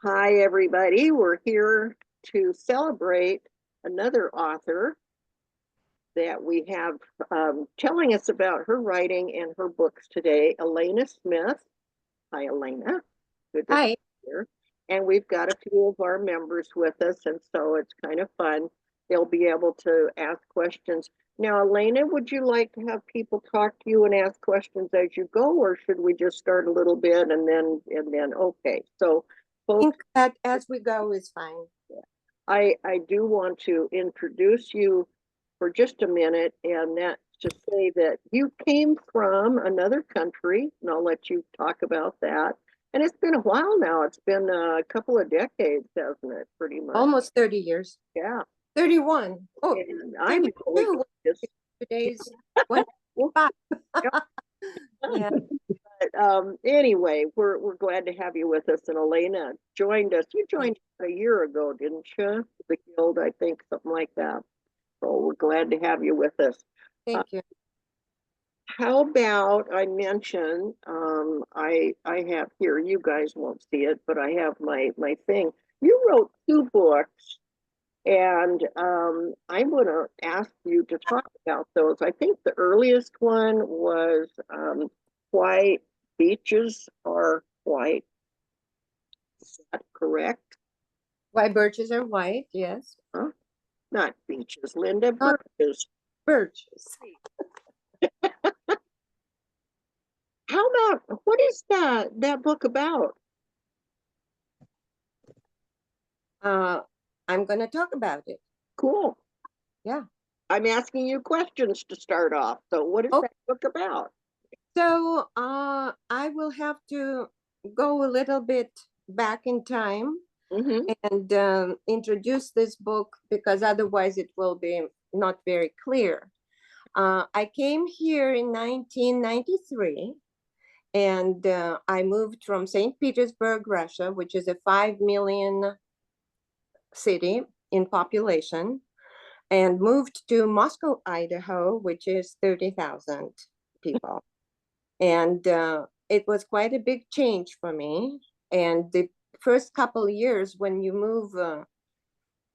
Hi, everybody. We're here to celebrate another author that we have telling us about her writing and her books today, Elena Smith. Hi, Elena. Good to have Hi. you here. And we've got a few of our members with us, and so it's kind of fun. They'll be able to ask questions. Now, Elena, would you like to have people talk to you and ask questions as you go, or should we just start a little bit and then okay. So I think folks, that as we go is fine. I do want to introduce you for just a minute, and that's to say that you came from another country, and I'll let you talk about that. And it's been a while now. It's been a couple of decades, hasn't it? Pretty much. Almost 30 years. Yeah. 31. Oh, And I'm really 32. just, Today's 25. Yeah. but anyway, we're glad to have you with us. And Elena joined us. You joined a year ago, didn't you? The guild, I think, something like that. So we're glad to have you with us. Uh, Thank you. how about I mention, I have here, you guys won't see it, but I have my thing. You wrote two books, and I'm going to ask you to talk about those. I think the earliest one was Why Beaches Are White. Is that correct? Why birches are white? Yes. Huh? Not beaches, Linda, Not birches. birches. How about what is that book about? Uh, I'm going to talk about it. Cool. Yeah. I'm asking you questions to start off. So what is Okay. that book about? So I will have to go a little bit back in time Mm-hmm. and introduce this book because otherwise it will be not very clear. I came here in 1993 and I moved from St. Petersburg, Russia, which is a 5 million city in population, and moved to Moscow, Idaho, which is 30,000 people. And it was quite a big change for me. And the first couple of years when you move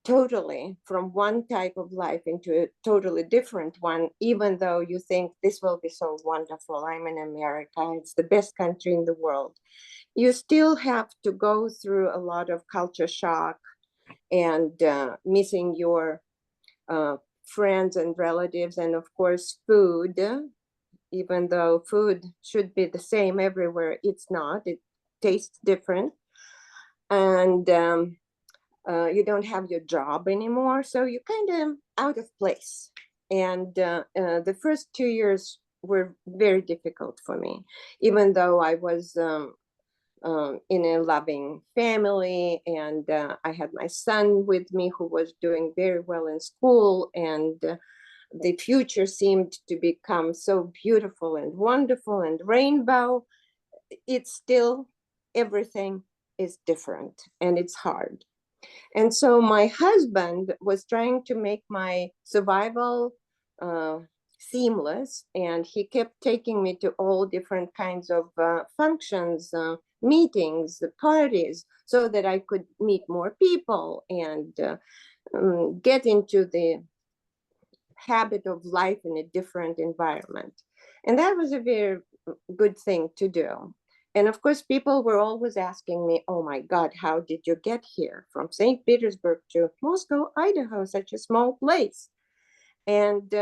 totally from one type of life into a totally different one, even though you think this will be so wonderful. I'm in America, it's the best country in the world. You still have to go through a lot of culture shock and missing your uh, friends and relatives, and of course, food. Even though food should be the same everywhere, it's not. It tastes different. And you don't have your job anymore, so you're kind of out of place. And the first 2 years were very difficult for me, even though I was in a loving family, and I had my son with me who was doing very well in school, and the future seemed to become so beautiful and wonderful and rainbow. It's still, everything is different and it's hard. And so my husband was trying to make my survival uh, seamless, and he kept taking me to all different kinds of functions, meetings, parties, so that I could meet more people and get into the habit of life in a different environment. And that was a very good thing to do. And of course, people were always asking me, oh my God, how did you get here from St. Petersburg to Moscow, Idaho, such a small place? And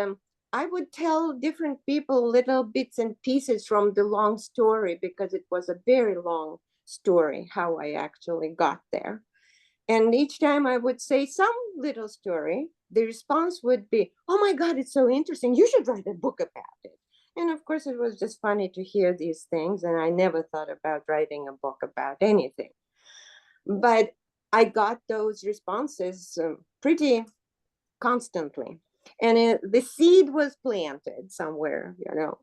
I would tell different people little bits and pieces from the long story because it was a very long story how I actually got there. And each time I would say some little story, the response would be, oh my God, it's so interesting. You should write a book about it. And of course, it was just funny to hear these things. And I never thought about writing a book about anything. But I got those responses pretty constantly. And the seed was planted somewhere, you know.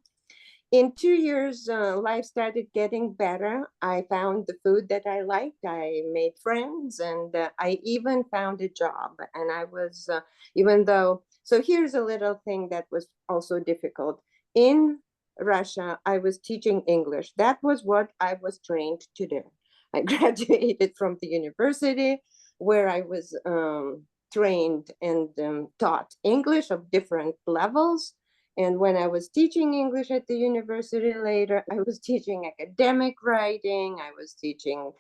In 2 years, life started getting better. I found the food that I liked. I made friends, and I even found a job. And I was, even though, so here's a little thing that was also difficult. In Russia, I was teaching English. That was what I was trained to do. I graduated from the university where I was trained and taught English of different levels. And when I was teaching English at the university later, I was teaching academic writing, I was teaching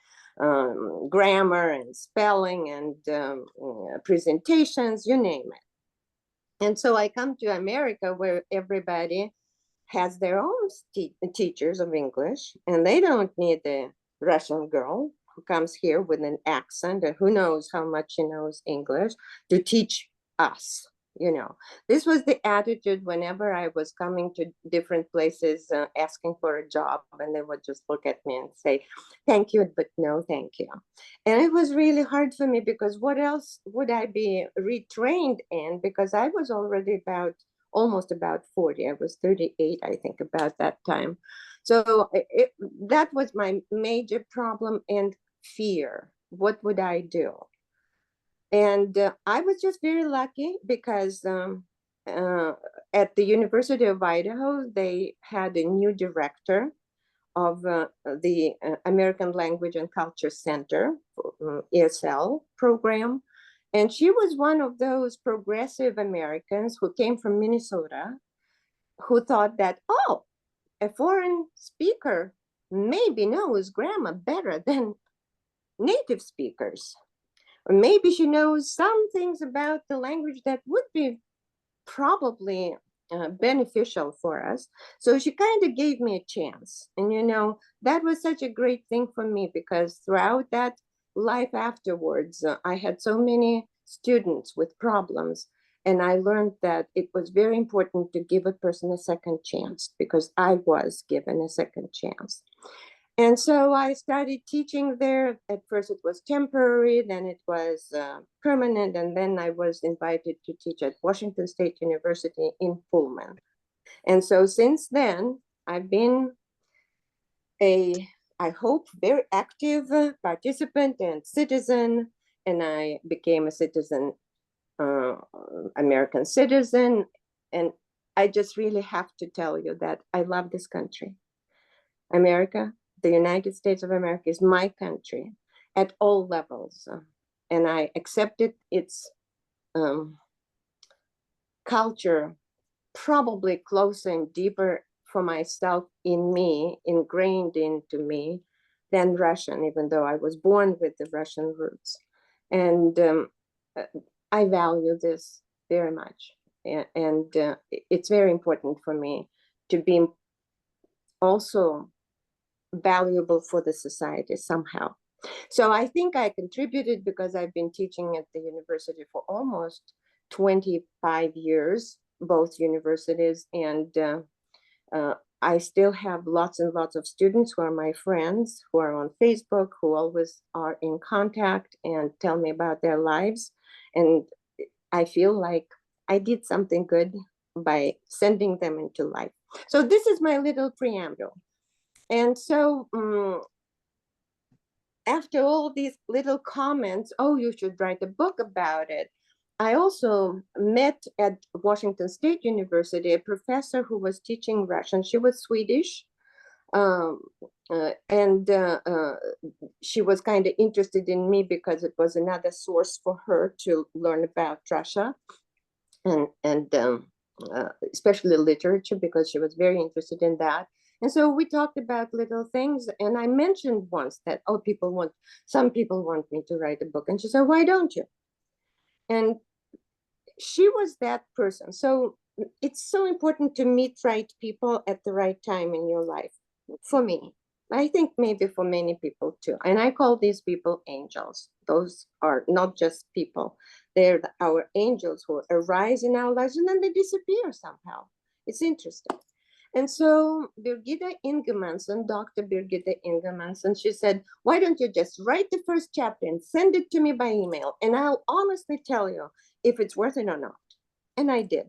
grammar and spelling and presentations, you name it. And so I come to America where everybody has their own teachers of English, and they don't need a Russian girl who comes here with an accent and who knows how much she knows English to teach us. You know, this was the attitude whenever I was coming to different places asking for a job, and they would just look at me and say, "Thank you, but no, thank you." And it was really hard for me because what else would I be retrained in? Because I was already almost about 40. I was 38, I think, about that time. So that was my major problem and fear. What would I do? And I was just very lucky because uh, at the University of Idaho, they had a new director of the American Language and Culture Center, ESL program. And she was one of those progressive Americans who came from Minnesota who thought that, oh, a foreign speaker maybe knows grammar better than native speakers. Or maybe she knows some things about the language that would be probably beneficial for us. So she kind of gave me a chance. And, you know, that was such a great thing for me because throughout that life afterwards, I had so many students with problems. And I learned that it was very important to give a person a second chance because I was given a second chance. And so I started teaching there. At first, it was temporary, then it was permanent, and then I was invited to teach at Washington State University in Pullman. And so since then, I've been I hope, very active participant and citizen, and I became a citizen, uh, American citizen. And I just really have to tell you that I love this country. America, the United States of America is my country at all levels. And I accepted its culture probably closer and deeper for myself in me, ingrained into me, than Russian, even though I was born with the Russian roots. And I value this very much. And it's very important for me to be also valuable for the society somehow. So I think I contributed because I've been teaching at the university for almost 25 years, both universities, and I still have lots and lots of students who are my friends, who are on Facebook, who always are in contact and tell me about their lives. And I feel like I did something good by sending them into life. So this is my little preamble. And so after all these little comments, oh, you should write a book about it. I also met at Washington State University a professor who was teaching Russian. She was Swedish. Um, and she was kind of interested in me because it was another source for her to learn about Russia and especially literature because she was very interested in that. And so we talked about little things, and I mentioned once that, oh, some people want me to write a book. And she said, why don't you? And she was that person. So it's so important to meet right people at the right time in your life. For me, I think maybe for many people too. And I call these people angels. Those are not just people. They're our angels who arise in our lives and then they disappear somehow. It's interesting. And so Birgitta Ingemanson, Dr. Birgitta Ingemanson, she said, why don't you just write the first chapter and send it to me by email? And I'll honestly tell you if it's worth it or not. And I did.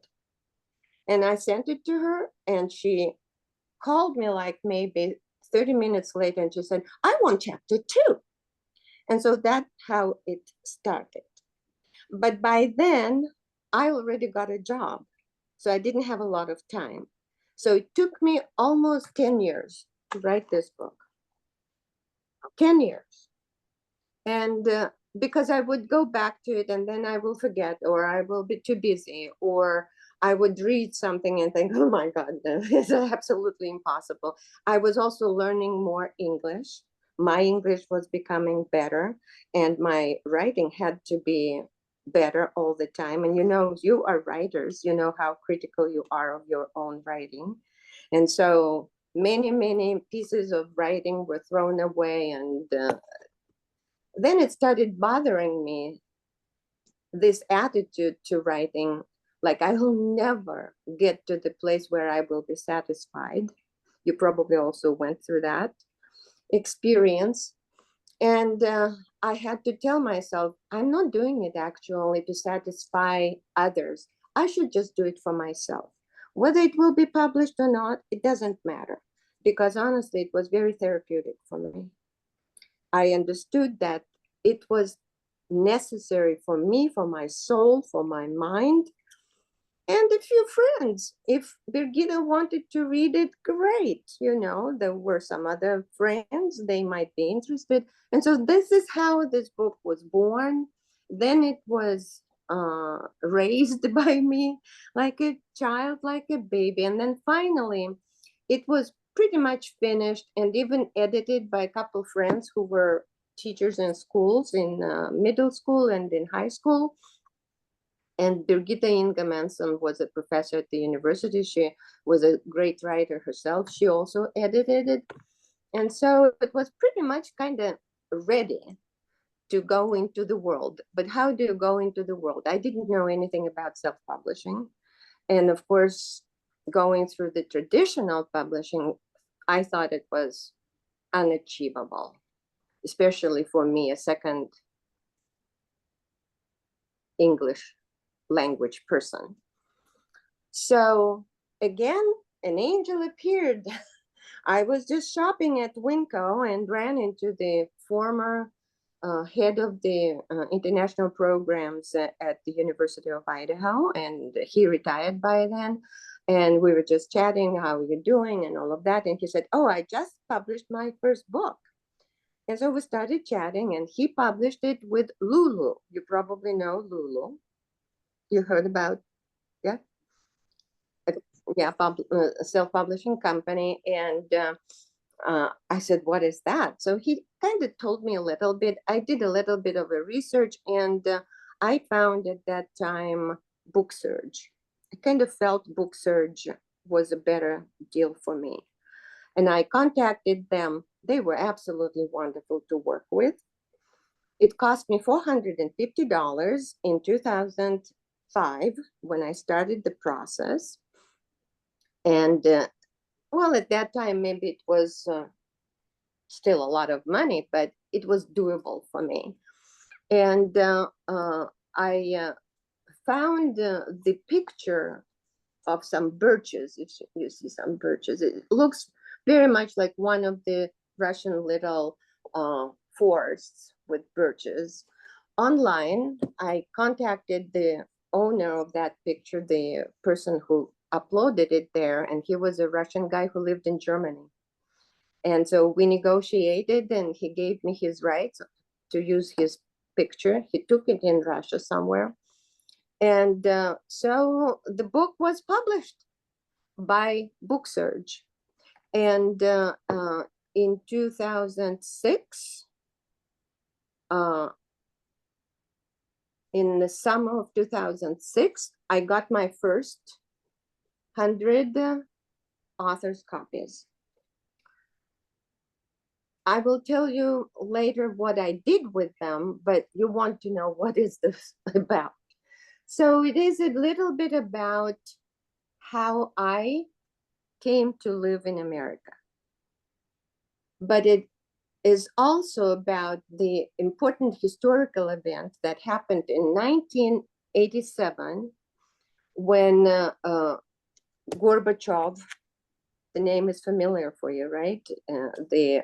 And I sent it to her and she called me like maybe 30 minutes later and she said, I want chapter 2. And so that's how it started. But by then, I already got a job. So I didn't have a lot of time. So it took me almost 10 years to write this book. 10 years. And because I would go back to it and then I will forget, or I will be too busy, or I would read something and think, oh my God, this is absolutely impossible. I was also learning more English. My English was becoming better, and my writing had to be better all the time. And you know, you are writers, you know how critical you are of your own writing. And so many pieces of writing were thrown away, and then it started bothering me, this attitude to writing, like I will never get to the place where I will be satisfied. You probably also went through that experience. And I had to tell myself, I'm not doing it actually to satisfy others. I should just do it for myself. Whether it will be published or not, it doesn't matter. Because honestly, it was very therapeutic for me. I understood that it was necessary for me, for my soul, for my mind, and a few friends. If Birgitta wanted to read it, great. You know, there were some other friends, they might be interested. And so this is how this book was born. Then it was raised by me like a child, like a baby. And then finally, it was pretty much finished and even edited by a couple friends who were teachers in schools, in middle school and in high school. And Birgitta Ingemanson was a professor at the university. She was a great writer herself. She also edited it. And so it was pretty much kind of ready to go into the world. But how do you go into the world? I didn't know anything about self-publishing. And of course, going through the traditional publishing, I thought it was unachievable, especially for me, a second English language person. So again, an angel appeared. I was just shopping at Winco and ran into the former head of the international programs at the University of Idaho, and he retired by then. And we were just chatting, how are you doing, and all of that. And he said, oh, I just published my first book. And so we started chatting, and he published it with Lulu. You probably know Lulu. You heard about, yeah? Yeah, self-publishing company. And I said, what is that? So he kind of told me a little bit. I did a little bit of a research, and I found at that time Book Surge. I kind of felt Book Surge was a better deal for me. And I contacted them. They were absolutely wonderful to work with. It cost me $450 in 2005 when I started the process. And well, at that time, maybe it was still a lot of money, but it was doable for me. And I found the picture of some birches. If you see some birches, it looks very much like one of the Russian little forests with birches. Online, I contacted the owner of that picture, the person who uploaded it there, and he was a Russian guy who lived in Germany. And so we negotiated, and he gave me his rights to use his picture. He took it in Russia somewhere. And so the book was published by Book Surge. And in 2006, in the summer of 2006, I got my first 100 authors' copies. I will tell you later what I did with them, but you want to know what is this about. So it is a little bit about how I came to live in America. But it is also about the important historical event that happened in 1987 when Gorbachev, the name is familiar for you, right? The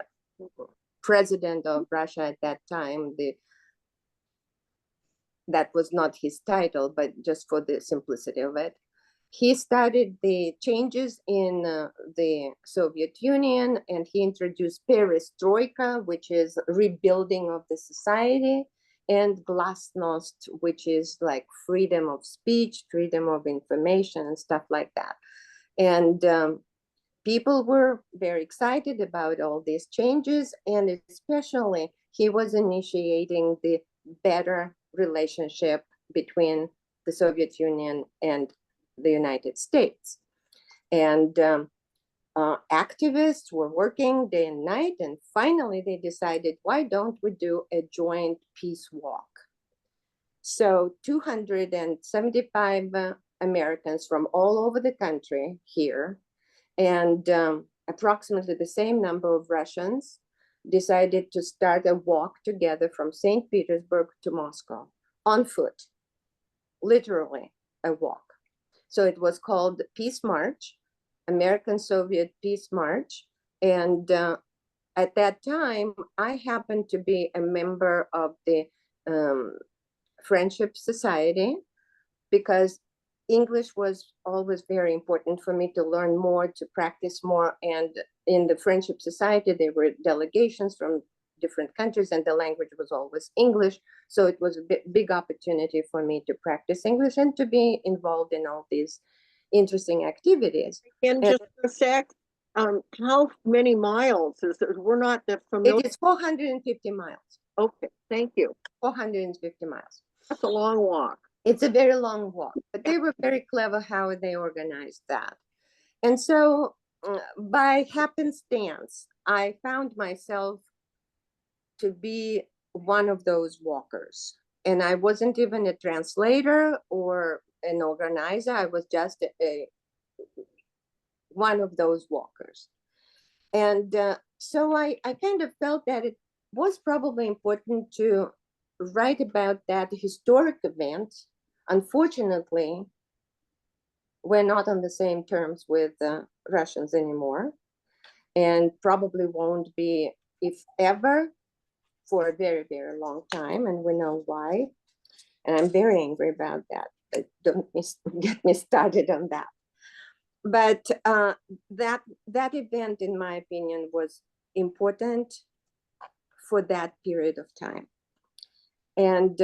president of Russia at that time, that was not his title, but just for the simplicity of it, He studied the changes in the Soviet Union, and he introduced perestroika, which is rebuilding of the society, and glasnost, which is like freedom of speech, freedom of information, and stuff like that. And people were very excited about all these changes, and especially he was initiating the better relationship between the Soviet Union and the United States. And activists were working day and night, and finally they decided, why don't we do a joint peace walk? So 275 Americans from all over the country here, and approximately the same number of Russians decided to start a walk together from St. Petersburg to Moscow on foot, literally a walk. So it was called Peace March, American-Soviet Peace March. And at that time, I happened to be a member of the Friendship Society, because English was always very important for me to learn more, to practice more. And in the Friendship Society, there were delegations from different countries, and the language was always English. So it was a big opportunity for me to practice English and to be involved in all these interesting activities. And just a sec, how many miles is it? We're not that familiar. It is 450 miles. Okay, thank you. 450 miles. That's a long walk. It's a very long walk, but they were very clever how they organized that. And so by happenstance, I found myself to be one of those walkers. And I wasn't even a translator or an organizer. I was just one of those walkers. And so I kind of felt that it was probably important to write about that historic event. Unfortunately, we're not on the same terms with the Russians anymore, and probably won't be, if ever, for a very, very long time, and we know why. And I'm very angry about that. But don't get me started on that. But that event, in my opinion, was important for that period of time. And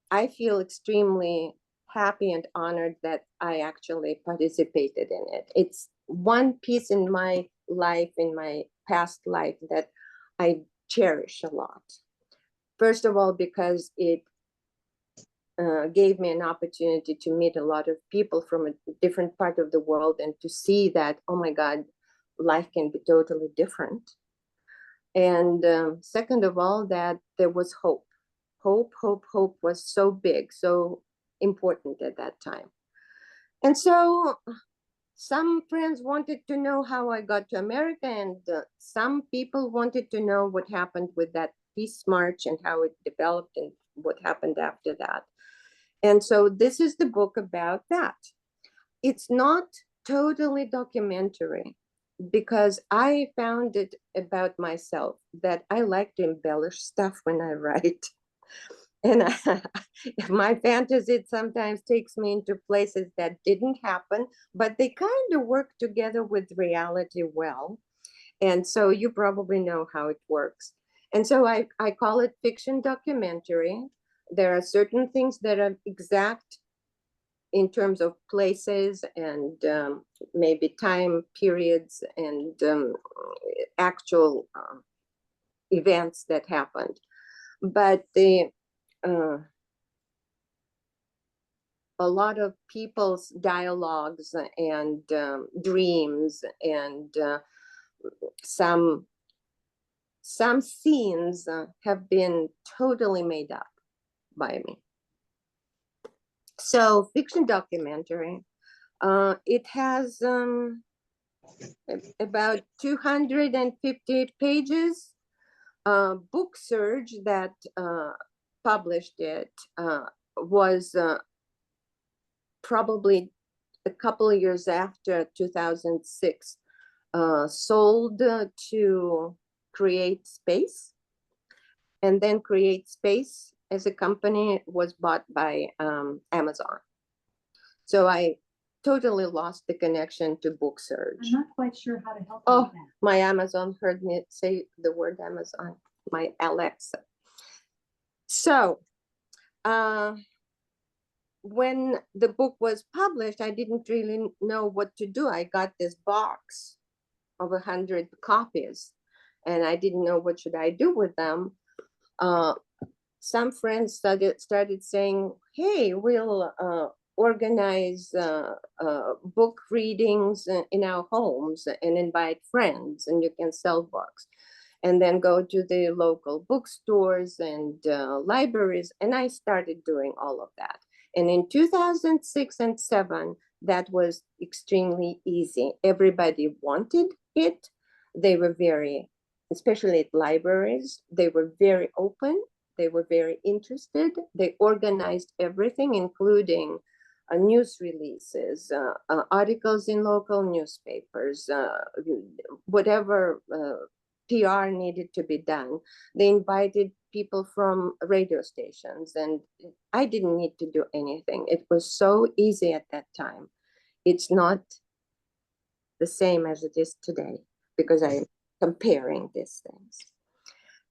I feel extremely happy and honored that I actually participated in it. It's one piece in my life, in my past life, that I cherish a lot. First of all, because it gave me an opportunity to meet a lot of people from a different part of the world, and to see that, oh my God, life can be totally different. And second of all, that there was hope. Hope was so big, so important at that time. And so some friends wanted to know how I got to America, and some people wanted to know what happened with that peace march and how it developed and what happened after that. And so this is the book about that. It's not totally documentary, because I found it about myself that I like to embellish stuff when I write. And my fantasy sometimes takes me into places that didn't happen, but they kind of work together with reality well. And so you probably know how it works. And so I call it fiction documentary. There are certain things that are exact in terms of places and maybe time periods and actual events that happened. But a lot of people's dialogues and dreams and some scenes have been totally made up by me. So fiction documentary, it has about 258 pages. Book Surge that published it was probably a couple of years after 2006, sold to Create Space. And then Create Space as a company was bought by Amazon. So I totally lost the connection to book I'm search. not quite sure how to help you Oh, with that. my Amazon heard me say the word Amazon, my Alexa. So, when the book was published, I didn't really know what to do. I got this box of 100 copies, and I didn't know what should I do with them. Some friends started saying, "Hey, we'll organize book readings in our homes and invite friends, and you can sell books." And then go to the local bookstores and libraries. And I started doing all of that. And in 2006 and 7, that was extremely easy. Everybody wanted it. They were very, especially at libraries, they were very open. They were very interested. They organized everything, including news releases, articles in local newspapers, whatever PR needed to be done. They invited people from radio stations, and I didn't need to do anything. It was so easy at that time. It's not the same as it is today because I'm comparing these things.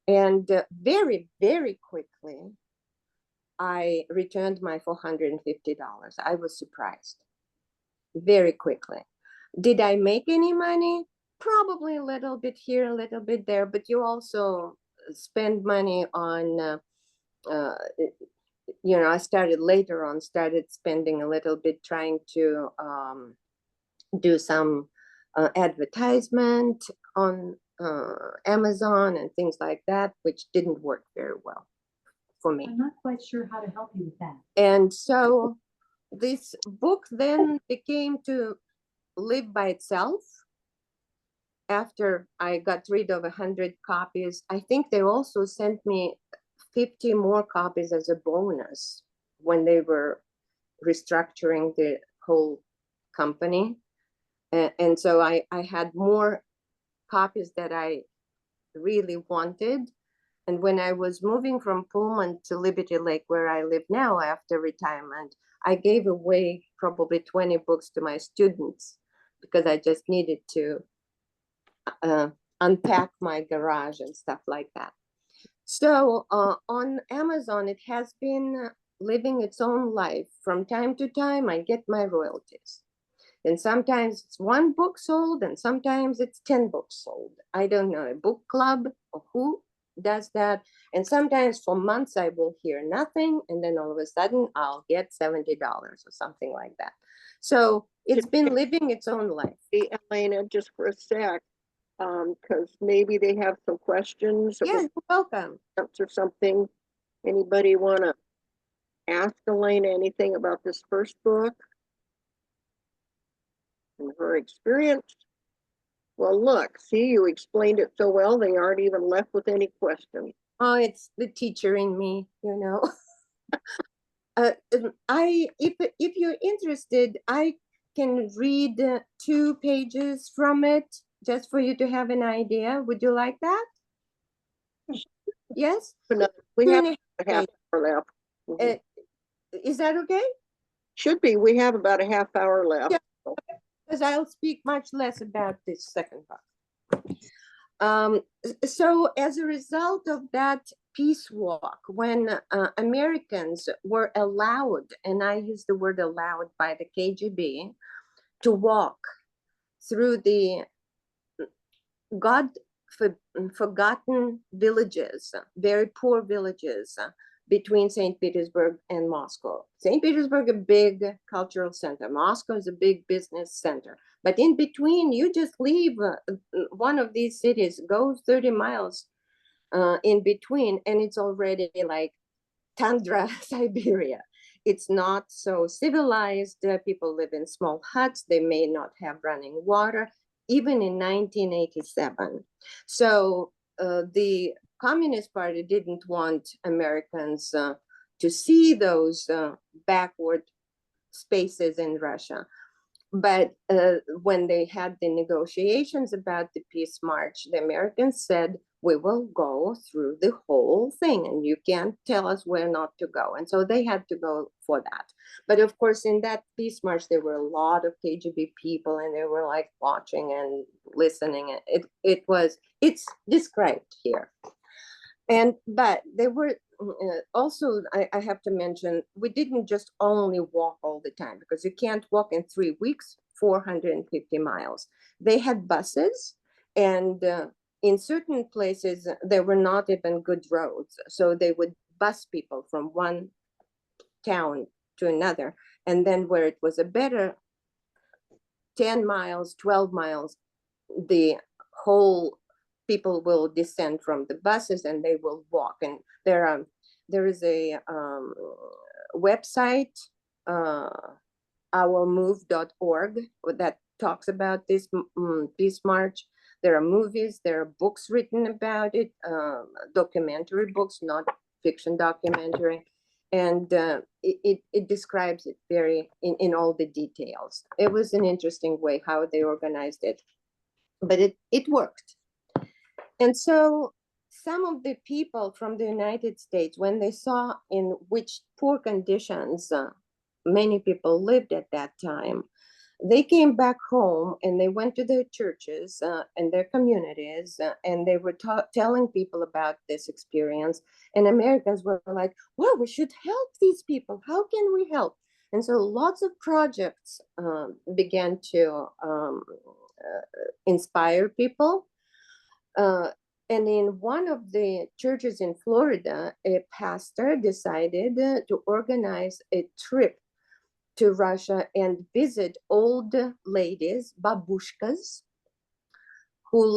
And very, very quickly, I returned my $450. I was surprised very quickly. Did I make any money? Probably a little bit here, a little bit there, but you also spend money on, I started later on, started spending a little bit trying to do some advertisement on Amazon and things like that, which didn't work very well for me. I'm not quite sure how to help you with that. And so this book then became to live by itself. After I got rid of 100 copies, I think they also sent me 50 more copies as a bonus when they were restructuring the whole company. And so I had more copies that I really wanted. And when I was moving from Pullman to Liberty Lake, where I live now after retirement, I gave away probably 20 books to my students because I just needed to unpack my garage and stuff like that. So on Amazon, it has been living its own life. From time to time, I get my royalties. And sometimes it's one book sold, and sometimes it's 10 books sold. I don't know, a book club or who does that. And sometimes for months I will hear nothing, and then all of a sudden I'll get $70 or something like that. So it's been living its own life. Hey, Elena, just for a sec, because maybe they have some questions Yeah, you're welcome. or something. Anybody want to ask Elena anything about this first book and her experience? Well, look, see, you explained it so well, they aren't even left with any questions. Oh, it's the teacher in me, you know. If you're interested, I can read 2 pages from it just for you to have an idea. Would you like that? Yes? We Two have and a half hour left. Uh, is that okay? Should be. We have about a half hour left. Yeah. Because I'll speak much less about this second book. So as a result of that peace walk, when Americans were allowed, and I use the word allowed by the KGB, to walk through the forgotten villages, very poor villages between St. Petersburg and Moscow. St. Petersburg, a big cultural center. Moscow is a big business center. But in between, you just leave one of these cities, go 30 miles in between, and it's already like tundra Siberia. It's not so civilized. People live in small huts. They may not have running water, even in 1987. So the Communist Party didn't want Americans to see those backward spaces in Russia. But when they had the negotiations about the peace march, the Americans said, we will go through the whole thing and you can't tell us where not to go. And so they had to go for that. But of course, in that peace march, there were a lot of KGB people and they were like watching and listening. It's described here. But they were also, I have to mention, we didn't just only walk all the time because you can't walk in 3 weeks, 450 miles. They had buses, and in certain places, there were not even good roads. So they would bus people from one town to another. And then where it was a better 10 miles, 12 miles, the whole people will descend from the buses and they will walk. And there is a website, ourmove.org, that talks about this peace march. There are movies, there are books written about it, documentary books, not fiction documentary. And it describes it very in all the details. It was an interesting way how they organized it, but it worked. And so some of the people from the United States, when they saw in which poor conditions many people lived at that time, they came back home and they went to their churches and their communities and they were telling people about this experience. And Americans were like, well, we should help these people. How can we help? And so lots of projects began to inspire people. And in one of the churches in Florida, a pastor decided to organize a trip to Russia and visit old ladies, babushkas, who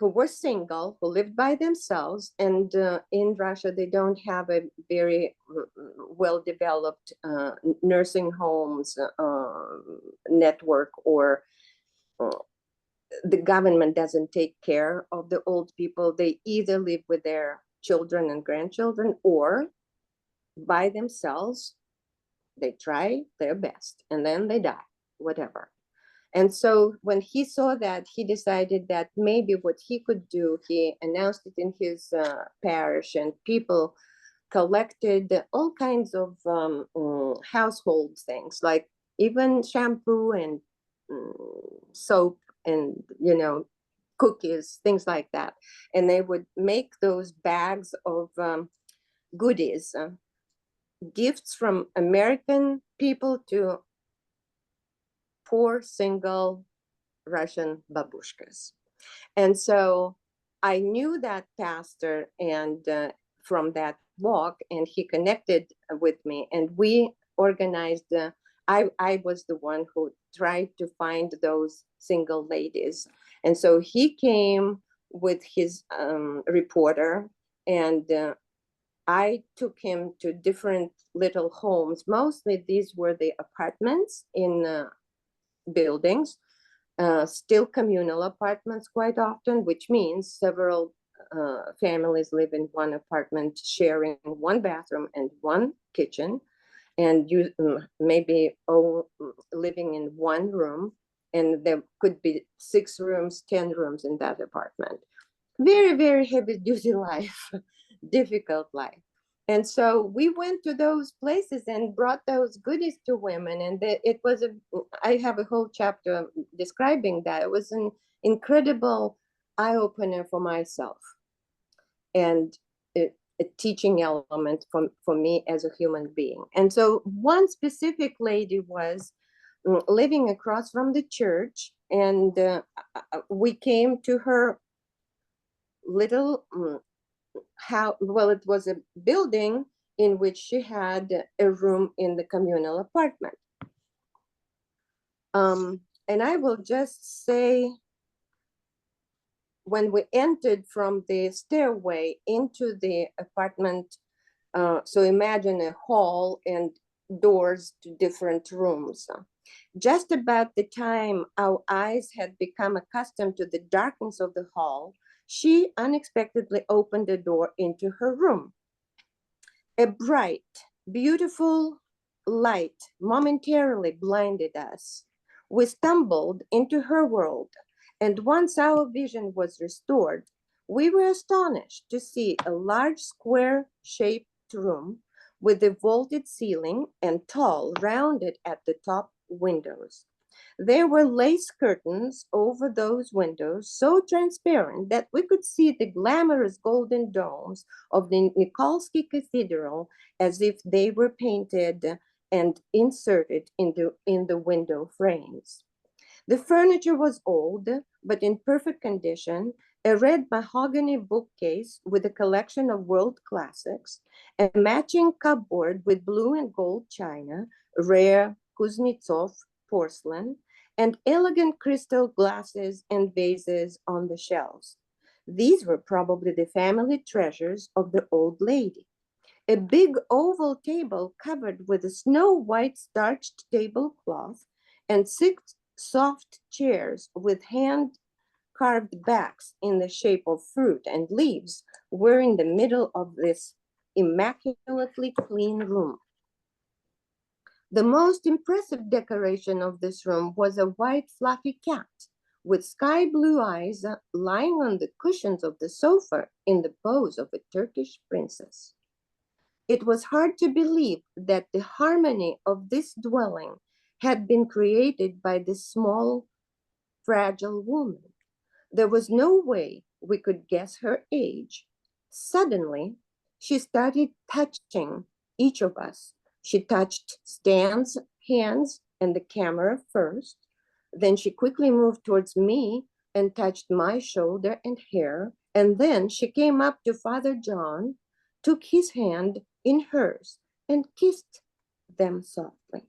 were single, who lived by themselves. And in Russia, they don't have a very well-developed nursing homes network, or the government doesn't take care of the old people. They either live with their children and grandchildren or by themselves. They try their best and then they die, whatever. And so when he saw that, he decided that maybe what he could do, he announced it in his parish, and people collected all kinds of household things, like even shampoo and soap and, cookies, things like that. And they would make those bags of goodies, gifts from American people to poor single Russian babushkas. And so I knew that pastor and from that walk, and he connected with me, and we organized. I was the one who tried to find those single ladies, and so he came with his reporter, and I took him to different little homes. Mostly these were the apartments in buildings, still communal apartments quite often, which means several families live in one apartment sharing one bathroom and one kitchen, and you maybe living in one room, and there could be 6 rooms, 10 rooms in that apartment. Very, very heavy duty life, difficult life. And so we went to those places and brought those goodies to women. And I have a whole chapter describing that. It was an incredible eye opener for myself, and a teaching element for me as a human being. And so one specific lady was living across from the church, and we came to her little how well, it was a building in which she had a room in the communal apartment. And I will just say, when we entered from the stairway into the apartment, so imagine a hall and doors to different rooms. Just about the time our eyes had become accustomed to the darkness of the hall, she unexpectedly opened the door into her room. A bright, beautiful light momentarily blinded us. We stumbled into her world, and once our vision was restored, we were astonished to see a large square-shaped room with a vaulted ceiling and tall, rounded at the top windows. There were lace curtains over those windows, so transparent that we could see the glamorous golden domes of the Nikolsky Cathedral as if they were painted and inserted in the window frames. The furniture was old, but in perfect condition, a red mahogany bookcase with a collection of world classics, a matching cupboard with blue and gold china, rare Kuznetsov porcelain, and elegant crystal glasses and vases on the shelves. These were probably the family treasures of the old lady. A big oval table covered with a snow-white starched tablecloth and six soft chairs with hand-carved backs in the shape of fruit and leaves were in the middle of this immaculately clean room. The most impressive decoration of this room was a white fluffy cat with sky blue eyes lying on the cushions of the sofa in the pose of a Turkish princess. It was hard to believe that the harmony of this dwelling had been created by this small, fragile woman. There was no way we could guess her age. Suddenly, she started touching each of us. She touched Stan's hands and the camera first. Then she quickly moved towards me and touched my shoulder and hair. And then she came up to Father John, took his hand in hers, and kissed them softly.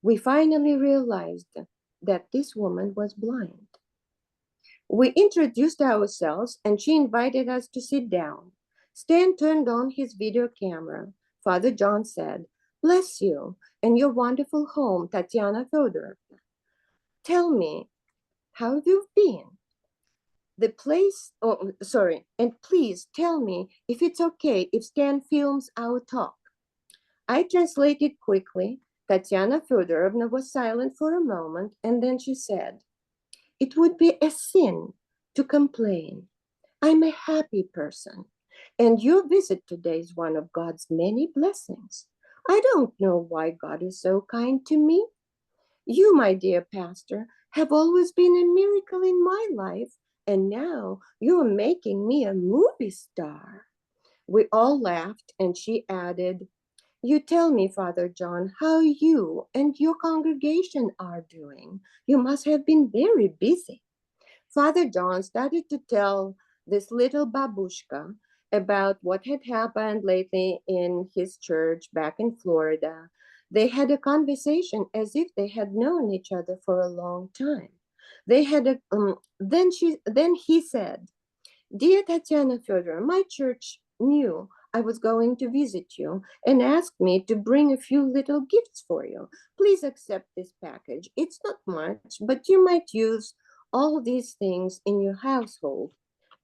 We finally realized that this woman was blind. We introduced ourselves and she invited us to sit down. Stan turned on his video camera. Father John said, "Bless you and your wonderful home, Tatiana Feodorovna. Tell me, how have you been? And please tell me if it's okay if Stan films our talk." I translated quickly. Tatiana Feodorovna was silent for a moment, and then she said, "It would be a sin to complain. I'm a happy person, and your visit today is one of God's many blessings. I don't know why God is so kind to me. You, my dear pastor, have always been a miracle in my life, and now you're making me a movie star." We all laughed, and she added, "You tell me, Father John, how you and your congregation are doing. You must have been very busy." Father John started to tell this little babushka about what had happened lately in his church back in Florida. They had a conversation as if they had known each other for a long time. Then he said, "Dear Tatiana Feodorovna, my church knew I was going to visit you and asked me to bring a few little gifts for you. Please accept this package. It's not much, but you might use all these things in your household."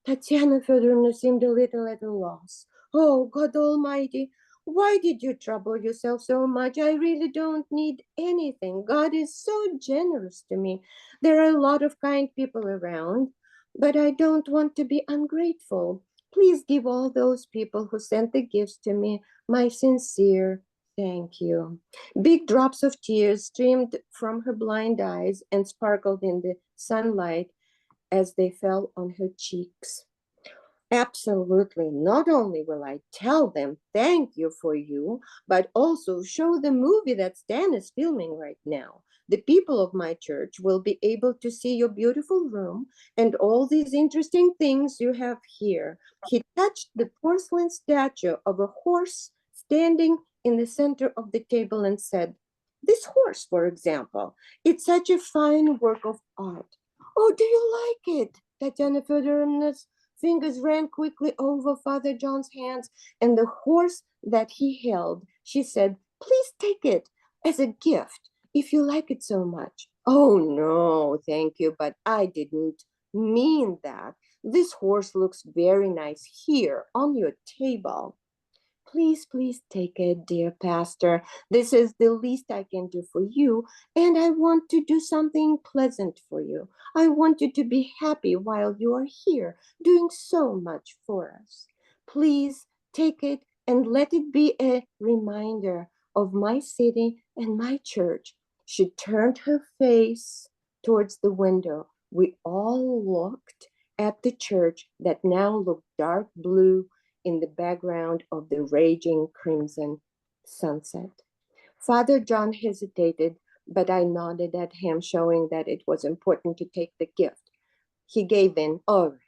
Tatiana Feodorovna seemed a little at a loss. "Oh, God Almighty, why did you trouble yourself so much? I really don't need anything. God is so generous to me. There are a lot of kind people around, but I don't want to be ungrateful. Please give all those people who sent the gifts to me my sincere thank you." Big drops of tears streamed from her blind eyes and sparkled in the sunlight as they fell on her cheeks. "Absolutely. Not only will I tell them thank you for you, but also show the movie that Stan is filming right now. The people of my church will be able to see your beautiful room and all these interesting things you have here." He touched the porcelain statue of a horse standing in the center of the table and said, "This horse, for example, it's such a fine work of art." "Oh, do you like it?" Tatiana Feodorovna's fingers ran quickly over Father John's hands and the horse that he held. She said, "Please take it as a gift if you like it so much." "Oh, no, thank you, but I didn't mean that. This horse looks very nice here on your table." Please, please take it, dear pastor. This is the least I can do for you, and I want to do something pleasant for you. I want you to be happy while you are here, doing so much for us. Please take it and let it be a reminder of my city and my church. She turned her face towards the window. We all looked at the church that now looked dark blue in the background of the raging crimson sunset. Father John hesitated, but I nodded at him, showing that it was important to take the gift. He gave in. All right,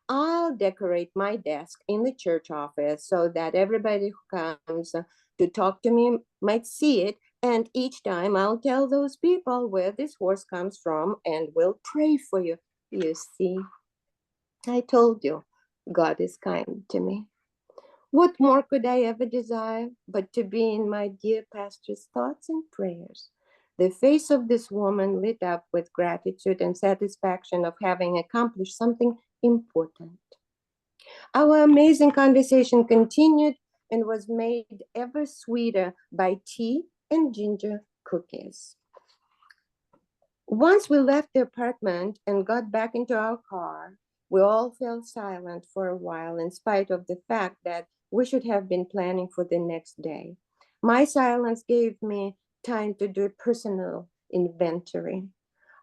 I'll decorate my desk in the church office so that everybody who comes to talk to me might see it. And each time I'll tell those people where this horse comes from and will pray for you. You see, I told you, God is kind to me. What more could I ever desire but to be in my dear pastor's thoughts and prayers? The face of this woman lit up with gratitude and satisfaction of having accomplished something important. Our amazing conversation continued and was made ever sweeter by tea and ginger cookies. Once we left the apartment and got back into our car, we all fell silent for a while in spite of the fact that we should have been planning for the next day. My silence gave me time to do a personal inventory.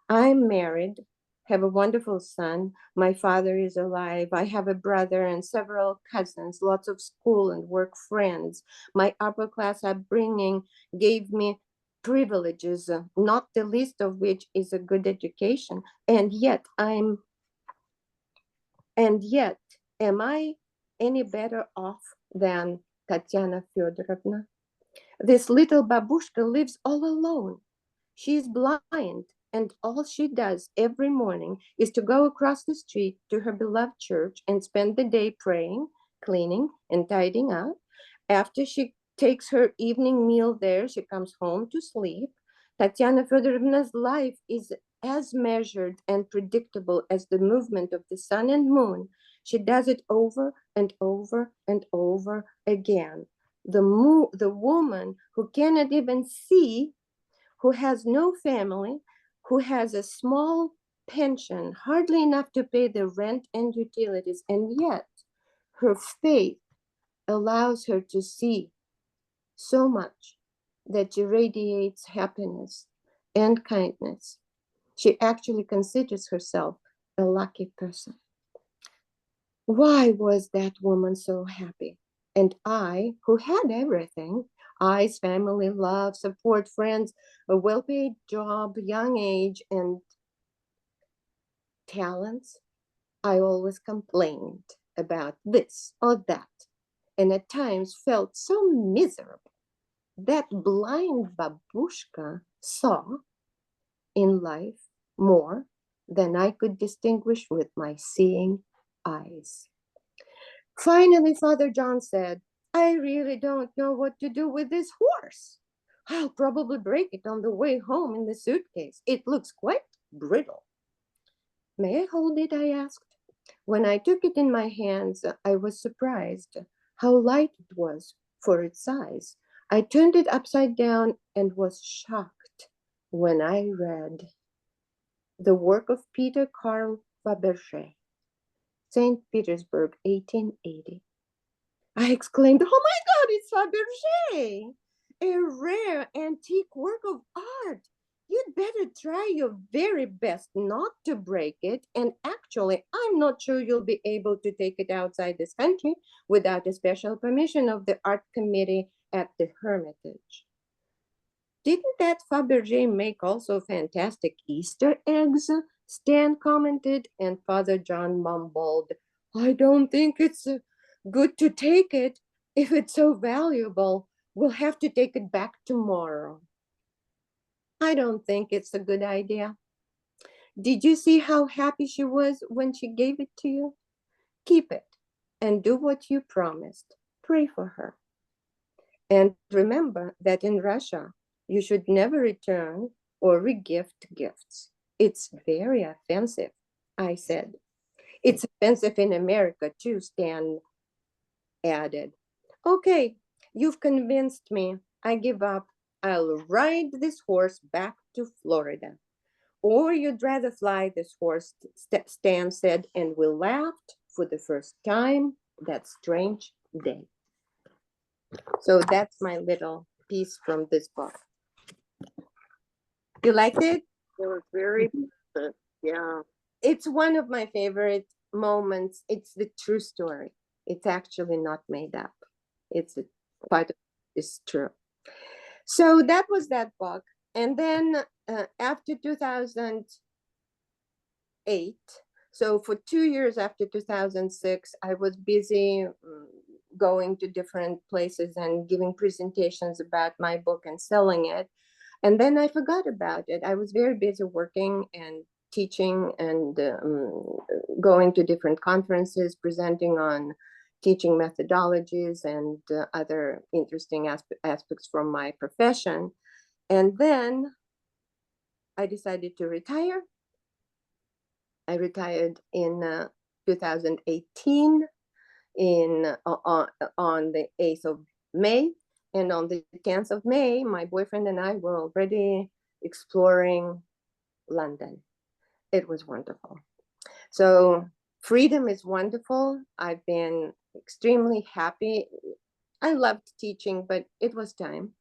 I'm married, have a wonderful son. My father is alive. I have a brother and several cousins, lots of school and work friends. My upper class upbringing gave me privileges, not the least of which is a good education. And yet, am I any better off than Tatiana Fyodorovna? This little babushka lives all alone. She is blind, and all she does every morning is to go across the street to her beloved church and spend the day praying, cleaning, and tidying up. After she takes her evening meal there, she comes home to sleep. Tatiana Fedorovna's life is as measured and predictable as the movement of the sun and moon. She does it over and over and over again. The woman who cannot even see, who has no family, who has a small pension, hardly enough to pay the rent and utilities, and yet her faith allows her to see so much that she radiates happiness and kindness. She actually considers herself a lucky person. Why was that woman so happy? And I, who had everything, eyes, family, love, support, friends, a well-paid job, young age, and talents, I always complained about this or that, and at times felt so miserable. That blind babushka saw in life more than I could distinguish with my seeing eyes. Finally, Father John said, I really don't know what to do with this horse. I'll probably break it on the way home in the suitcase. It looks quite brittle. May I hold it? I asked. When I took it in my hands, I was surprised how light it was for its size. I turned it upside down and was shocked when I read the work of Peter Carl Fabergé, St. Petersburg, 1880. I exclaimed, oh my God, it's Fabergé, a rare antique work of art. You'd better try your very best not to break it. And actually, I'm not sure you'll be able to take it outside this country without a special permission of the art committee at the Hermitage. Didn't that Fabergé make also fantastic Easter eggs? Stan commented, and Father John mumbled, I don't think it's good to take it. If it's so valuable, we'll have to take it back tomorrow. I don't think it's a good idea. Did you see how happy she was when she gave it to you? Keep it and do what you promised. Pray for her. And remember that in Russia, you should never return or regift gifts. It's very offensive, I said. It's offensive in America too, Stan added. Okay, You've convinced me. I give up. I'll ride this horse back to Florida. Or you'd rather fly this horse, Stan said, and we laughed for the first time that strange day. So that's my little piece from this book. You liked it? It was very pleasant. Yeah. It's one of my favorite moments. It's the true story. It's actually not made up. It's a part of it is true. So that was that book. And then after 2008, so for 2 years after 2006, I was busy going to different places and giving presentations about my book and selling it. And then I forgot about it. I was very busy working and teaching and going to different conferences, presenting on teaching methodologies and other interesting aspects from my profession. And then I decided to retire. I retired in 2018 on the 8th of May. And on the 10th of May, my boyfriend and I were already exploring London. It was wonderful. So freedom is wonderful. I've been extremely happy. I loved teaching, but it was time.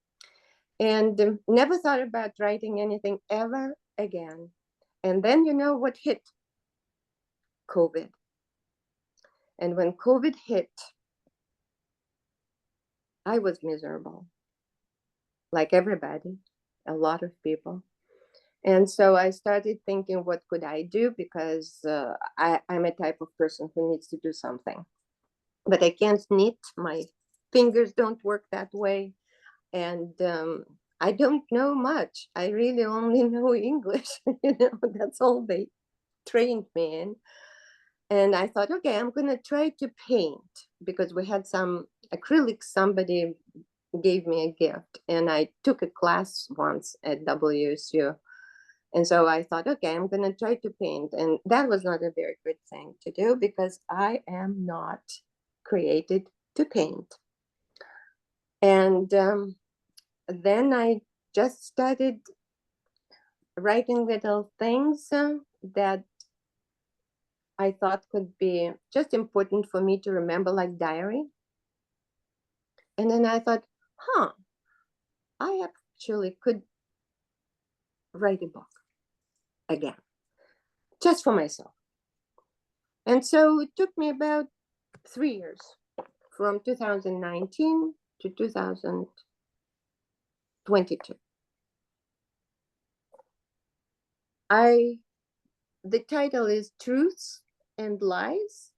And never thought about writing anything ever again. And then you know what hit? COVID. And when COVID hit, I was miserable, like everybody, a lot of people. And so I started thinking, what could I do? Because I'm a type of person who needs to do something. But I can't knit. My fingers don't work that way. And I don't know much. I really only know English. That's all they trained me in. And I thought, okay, I'm going to try to paint because we had some acrylics somebody gave me a gift. And I took a class once at WSU. And so I thought, okay, I'm going to try to paint. And that was not a very good thing to do because I am not created to paint. And then I just started writing little things that I thought could be just important for me to remember, like diary. And then I thought, I actually could write a book again, just for myself. And so it took me about 3 years, from 2019 to 2022. The title is Truths and Lies.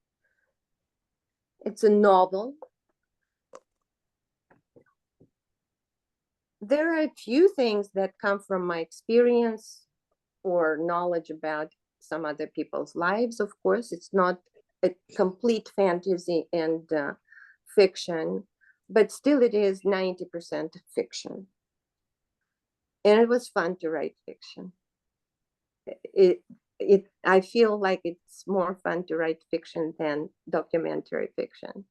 It's a novel. There are a few things that come from my experience or knowledge about some other people's lives. Of course, it's not a complete fantasy and fiction, but still it is 90% fiction. And it was fun to write fiction. I feel like it's more fun to write fiction than documentary fiction.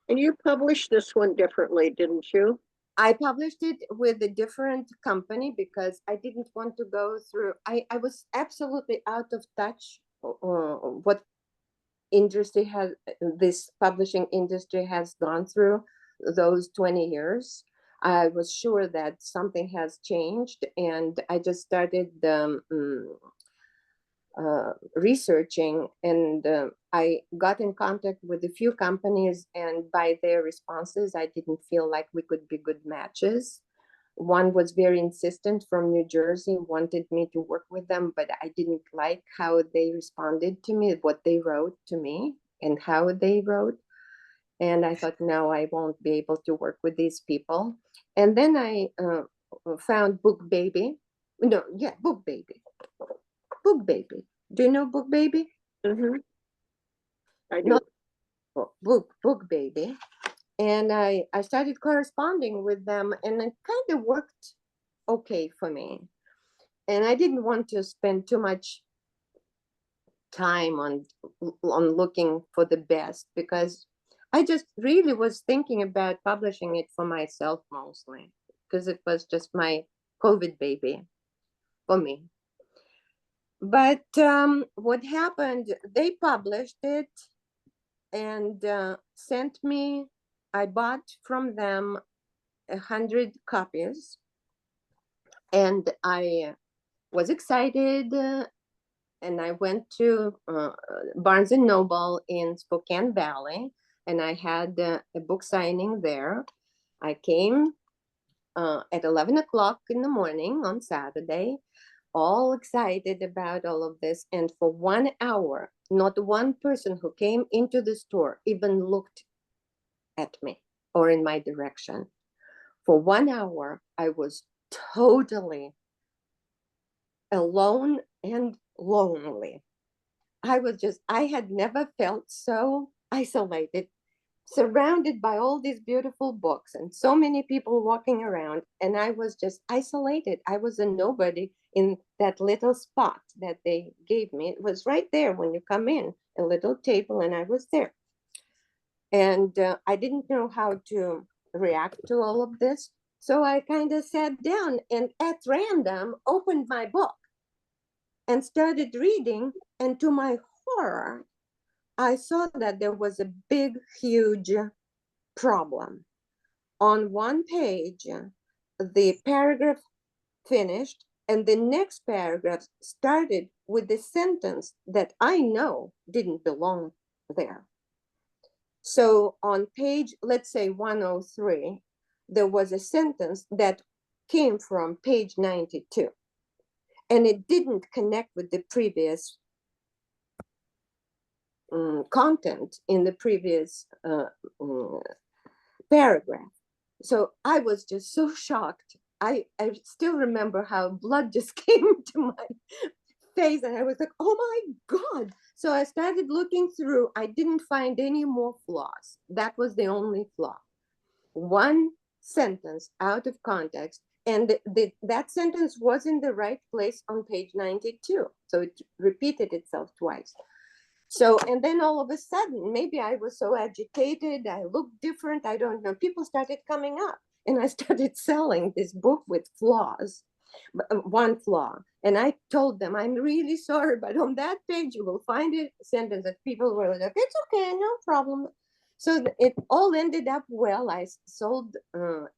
And you published this one differently, didn't you? I published it with a different company because I didn't want to go through, I was absolutely out of touch what industry has, this publishing industry has gone through those 20 years. I was sure that something has changed, and I just started researching, and I got in contact with a few companies, and by their responses, I didn't feel like we could be good matches. One was very insistent from New Jersey, wanted me to work with them, but I didn't like how they responded to me, what they wrote to me and how they wrote. And I thought, no, I won't be able to work with these people. And then I found Book Baby. No, yeah, Book Baby. Book Baby. Do you know Book Baby? Mm-hmm. I do. Not Book Baby. And I started corresponding with them, and it kind of worked okay for me. And I didn't want to spend too much time on looking for the best, because I just really was thinking about publishing it for myself mostly because it was just my COVID baby for me. But what happened, they published it and sent me, I bought from them 100 copies, and I was excited, and I went to Barnes and Noble in Spokane Valley, and I had a book signing there. I came at 11 o'clock in the morning on Saturday, all excited about all of this. And for 1 hour, not one person who came into the store even looked at me or in my direction. For 1 hour, I was totally alone and lonely. I had never felt so isolated, surrounded by all these beautiful books and so many people walking around. And I was just isolated. I was a nobody in that little spot that they gave me. It was right there when you come in, a little table, and I was there. And I didn't know how to react to all of this. So I kind of sat down and at random opened my book and started reading. And to my horror, I saw that there was a big, huge problem. On one page, the paragraph finished, and the next paragraph started with the sentence that I know didn't belong there. So on page, let's say 103, there was a sentence that came from page 92, and it didn't connect with the previous content in the previous paragraph. So I was just so shocked. I still remember how blood just came to my face, and I was like, oh my God. So I started looking through. I didn't find any more flaws. That was the only flaw. One sentence out of context, and that sentence was in the right place on page 92. So it repeated itself twice. So, and then all of a sudden, maybe I was so agitated, I looked different, I don't know. People started coming up, and I started selling this book with flaws, one flaw. And I told them, I'm really sorry, but on that page, you will find a sentence that people were like, it's okay, no problem. So it all ended up well. I sold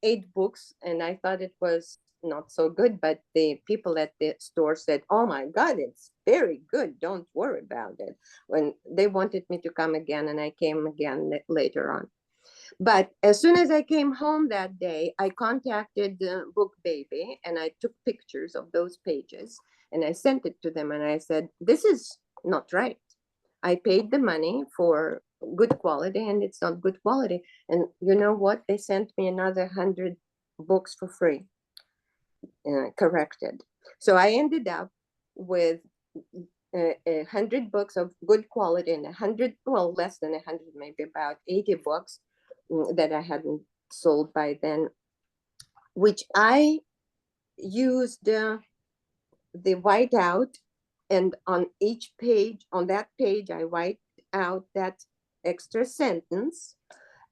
8 books, and I thought it was not so good, but the people at the store said, oh my God, it's very good. Don't worry about it. When they wanted me to come again, and I came again later on. But as soon as I came home that day, I contacted Book Baby, and I took pictures of those pages, and I sent it to them, and I said, this is not right. I paid the money for good quality, and it's not good quality. And you know what? They sent me another 100 books for free, corrected. So I ended up with 100 books of good quality, and 100, well, less than 100, maybe about 80 books that I hadn't sold by then, which I used the whiteout, and on each page, on that page, I white out that extra sentence,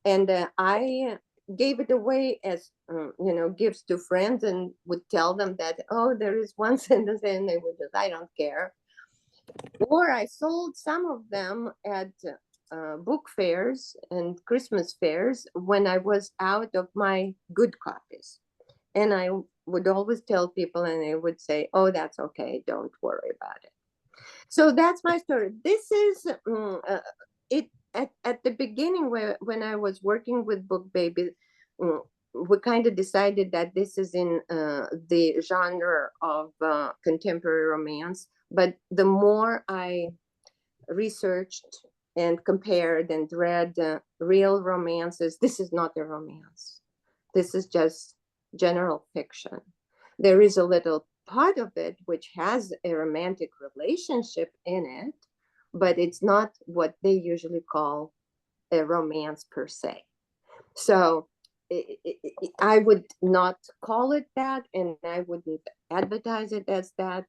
and I gave it away as gifts to friends, and would tell them that, oh, there is one sentence, and they would just, I don't care. Or I sold some of them at book fairs and Christmas fairs when I was out of my good copies. And I would always tell people, and they would say, oh, that's okay, don't worry about it. So that's my story. This is it at the beginning, when I was working with Book Baby, we kind of decided that this is in the genre of contemporary romance. But the more I researched and compared and read real romances, this is not a romance. This is just general fiction. There is a little part of it which has a romantic relationship in it, but it's not what they usually call a romance per se. So I would not call it that, and I wouldn't advertise it as that.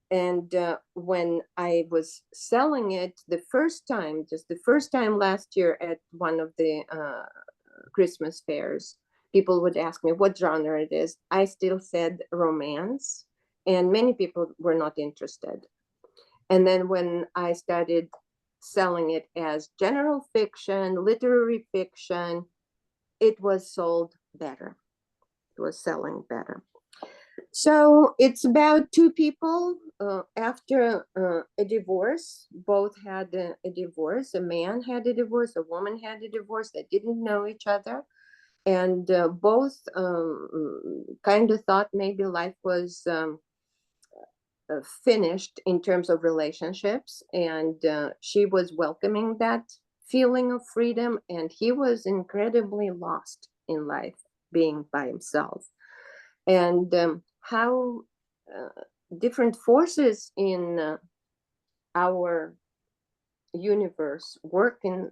And when I was selling it the first time, just the first time last year at one of the Christmas fairs, people would ask me what genre it is. I still said romance, and many people were not interested. And then when I started selling it as general fiction, literary fiction, it was sold better. It was selling better. So it's about two people after a divorce. Both had a divorce. A man had a divorce, a woman had a divorce. They didn't know each other. And both kind of thought maybe life was finished in terms of relationships. And she was welcoming that feeling of freedom. And he was incredibly lost in life, being by himself. And how different forces in our universe work in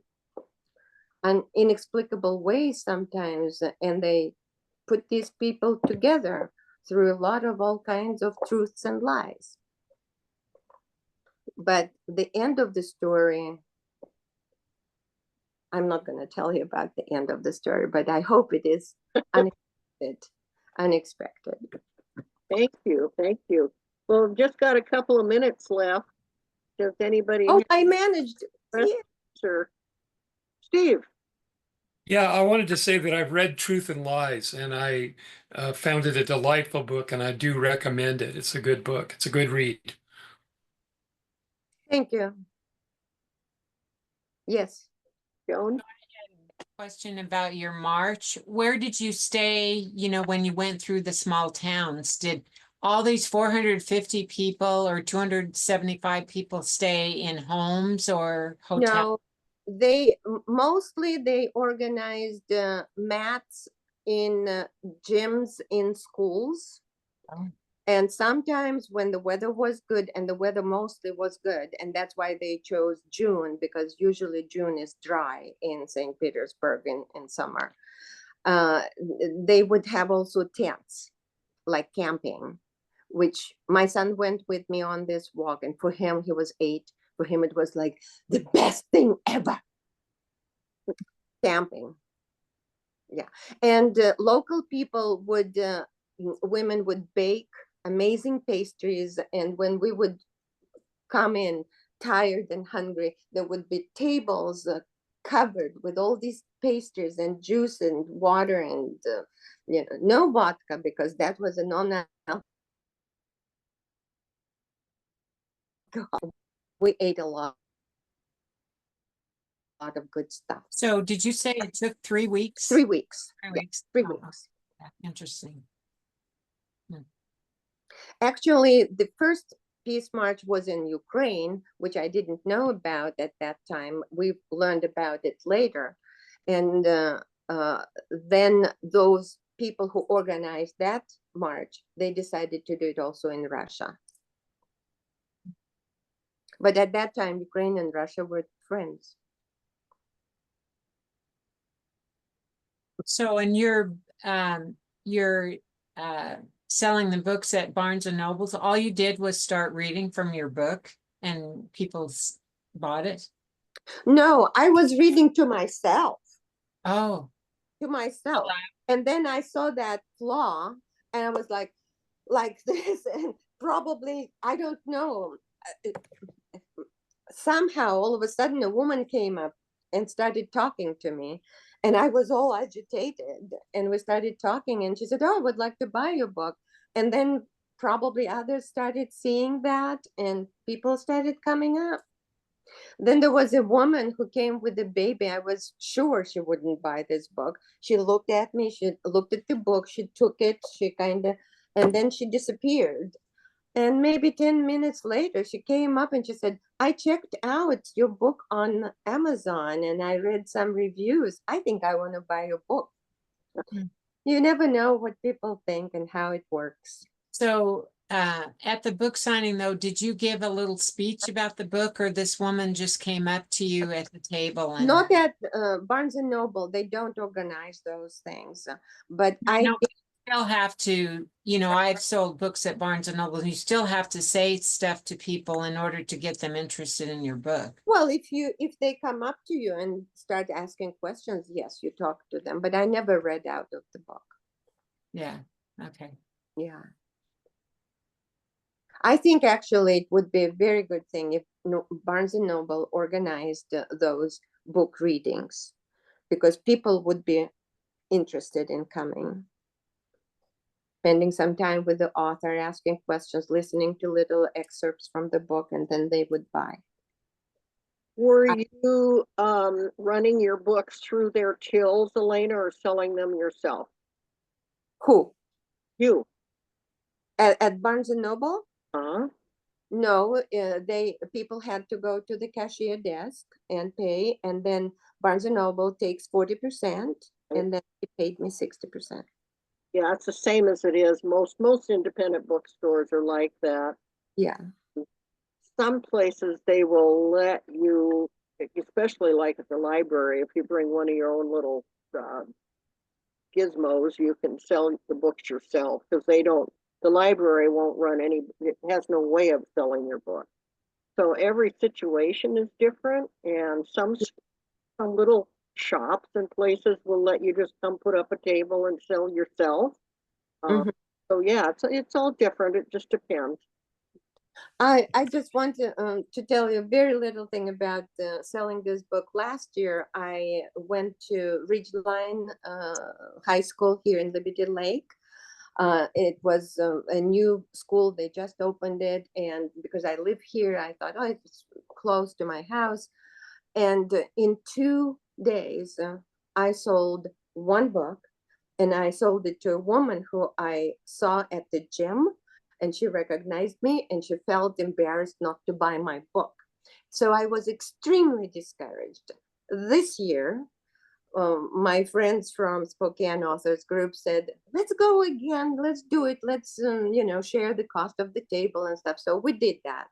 an inexplicable ways sometimes, and they put these people together through a lot of all kinds of truths and lies. But the end of the story, I'm not going to tell you about the end of the story, but I hope it is unexpected. Thank you, thank you. Well, we've just got a couple of minutes left. Does anybody? Oh, I managed. Yeah. Sure. Steve? Yeah, I wanted to say that I've read Truth and Lies, and I found it a delightful book, and I do recommend it. It's a good book. It's a good read. Thank you. Yes. Joan? Question about your march. Where did you stay, you know, when you went through the small towns? Did all these 450 people or 275 people stay in homes or hotels? No, mostly they organized mats in gyms in schools. Oh. And sometimes when the weather was good, and the weather mostly was good, and that's why they chose June, because usually June is dry in St. Petersburg in summer. They would have also tents, like camping, which my son went with me on this walk. And for him, he was 8. For him, it was like the best thing ever. Camping. Yeah. And local people would, women would bake amazing pastries. And when we would come in tired and hungry, there would be tables covered with all these pastries and juice and water and no vodka, because that was a non-alcoholic. We ate a lot of good stuff. So did you say it took 3 weeks? 3 weeks. 3 Yeah, weeks. 3 Oh, weeks. interesting. Actually, the first peace march was in Ukraine, which I didn't know about at that time. We learned about it later. And then those people who organized that march, they decided to do it also in Russia. But at that time, Ukraine and Russia were friends. So, and you're selling the books at Barnes and Nobles. All you did was start reading from your book, and people bought it. No, I was reading to myself. Oh, To myself. And then I saw that flaw, and I was like this, and probably, I don't know, somehow all of a sudden a woman came up and started talking to me, and I was all agitated, and we started talking, and she said, oh, I would like to buy your book. And then probably others started seeing that, and people started coming up. Then there was a woman who came with a baby. I was sure she wouldn't buy this book. She looked at me, she looked at the book, she took it, and then she disappeared. And maybe 10 minutes later, she came up and she said, I checked out your book on Amazon and I read some reviews. I think I want to buy your book. Mm. You never know what people think and how it works. so at the book signing, though, did you give a little speech about the book, or this woman just came up to you at the table? And Not at Barnes and Noble. They don't organize those things. But I no, did still have to, I've sold books at Barnes and Noble. You still have to say stuff to people in order to get them interested in your book. Well, if they come up to you and start asking questions, yes, you talk to them. But I never read out of the book. Yeah. Okay. Yeah. I think actually it would be a very good thing if Barnes and Noble organized those book readings, because people would be interested in coming, spending some time with the author, asking questions, listening to little excerpts from the book, and then they would buy. Were you running your books through their tills, Elena, or selling them yourself? Who? You, At Barnes and Noble? huh? No, people had to go to the cashier desk and pay, and then Barnes and Noble takes 40%, and then he paid me 60%. Yeah, it's the same as it is. Most independent bookstores are like that. Yeah. Some places they will let you, especially like at the library, if you bring one of your own little gizmos, you can sell the books yourself, because the library won't run it has no way of selling your book. So every situation is different, and some little shops and places will let you just come put up a table and sell yourself. Mhm. So yeah, it's all different. It just depends. I just want to tell you a very little thing about selling this book. Last year, I went to Ridgeline High School here in Liberty Lake. It was a new school. They just opened it. And because I live here, I thought, oh, it's close to my house. And in 2 days, I sold one book, and I sold it to a woman who I saw at the gym, and she recognized me, and she felt embarrassed not to buy my book. So I was extremely discouraged. This year, my friends from Spokane Authors Group said, let's go again, let's do it, let's share the cost of the table and stuff. So we did that.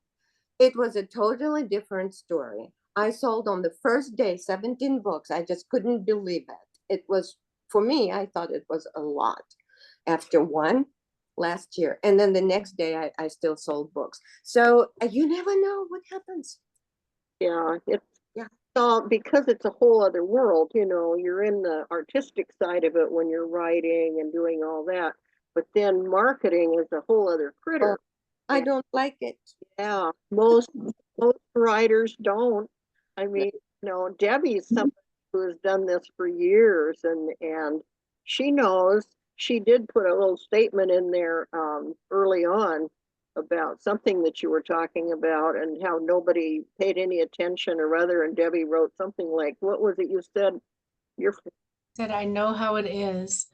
It was a totally different story. I sold on the first day 17 books. I just couldn't believe it. It was, for me, I thought it was a lot after one last year. And then the next day, I still sold books. So you never know what happens. Yeah, it's Yeah. all because it's a whole other world. You're in the artistic side of it when you're writing and doing all that, but then marketing is a whole other critter. I don't like it. Yeah, most writers don't. I mean, Debbie's somebody who has done this for years, and she knows. She did put a little statement in there early on about something that you were talking about and how nobody paid any attention, or rather, and Debbie wrote something like, what was it you said? You're Said I know how it is.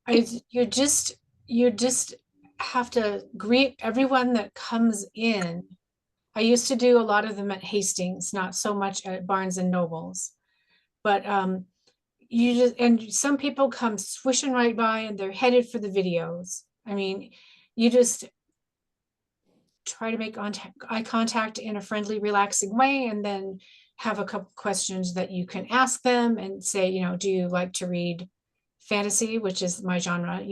You just have to greet everyone that comes in. I used to do a lot of them at Hastings, not so much at Barnes and Nobles. But and some people come swishing right by and they're headed for the videos. I mean, you just try to make eye contact in a friendly, relaxing way, and then have a couple questions that you can ask them and say, do you like to read fantasy, which is my genre,